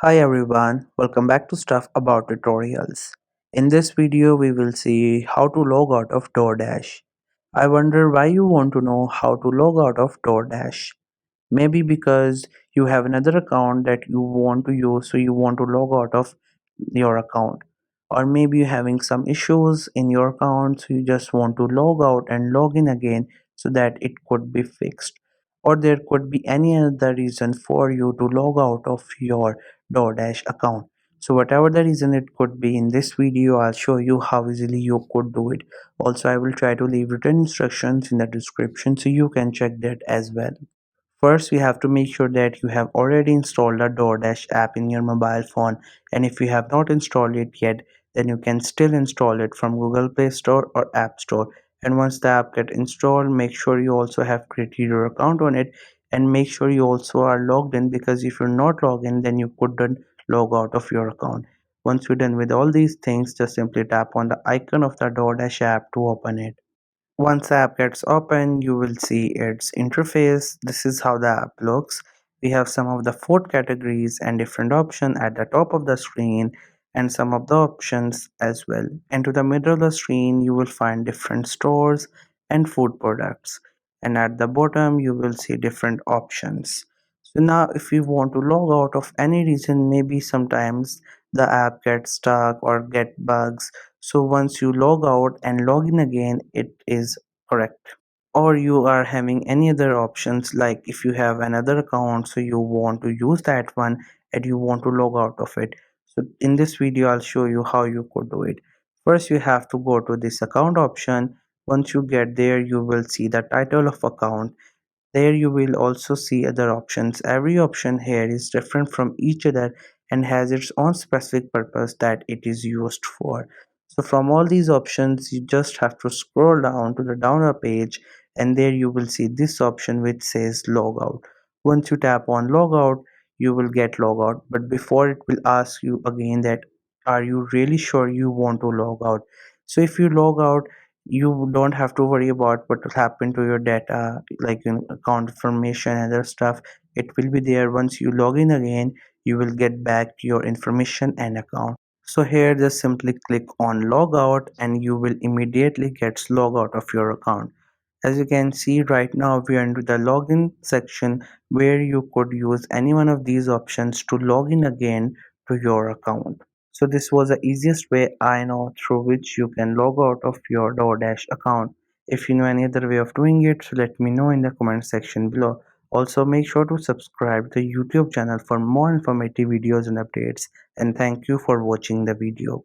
Hi everyone, welcome back to Stuff About Tutorials. In this video we will see how to log out of DoorDash. I wonder why you want to know how to log out of DoorDash. Maybe because you have another account that you want to use, so you want to log out of your account. Or maybe you're having some issues in your account, so you just want to log out and log in again so that it could be fixed. Or there could be any other reason for you to log out of your DoorDash account. So whatever the reason it could be, in this video I'll show you how easily you could do it. Also, I will try to leave written instructions in the description so you can check that as well. First, you have to make sure that you have already installed the DoorDash app in your mobile phone, and if you have not installed it yet, then you can still install it from Google Play Store or App Store. And once the app gets installed, make sure you also have created your account on it, and make sure you also are logged in, because if you're not logged in, then you couldn't log out of your account. Once you're done with all these things, just simply tap on the icon of the DoorDash app to open it. Once the app gets open, you will see its interface. This is how the app looks. We have some of the food categories and different options at the top of the screen, and some of the options as well. And to the middle of the screen, you will find different stores and food products. And at the bottom, you will see different options. So now if you want to log out of any reason, maybe sometimes the app gets stuck or get bugs, so once you log out and log in again, it is correct. Or you are having any other options, like if you have another account, so you want to use that one and you want to log out of it. So in this video, I'll show you how you could do it. First, you have to go to this account option. Once you get there, you will see the title of account. There you will also see other options. Every option here is different from each other and has its own specific purpose that it is used for. So from all these options, you just have to scroll down to the downer page, and there you will see this option which says logout. Once you tap on logout, you will get logout. But before, it will ask you again that are you really sure you want to log out? So if you log out, you don't have to worry about what will happen to your data, like account information and other stuff. It will be there. Once you log in again, you will get back your information and account. So here, just simply click on logout and you will immediately get log out of your account. As you can see right now, we are into the login section, where you could use any one of these options to log in again to your account. So this was the easiest way I know through which you can log out of your DoorDash account. If you know any other way of doing it, so let me know in the comment section below. Also, make sure to subscribe to the YouTube channel for more informative videos and updates. And thank you for watching the video.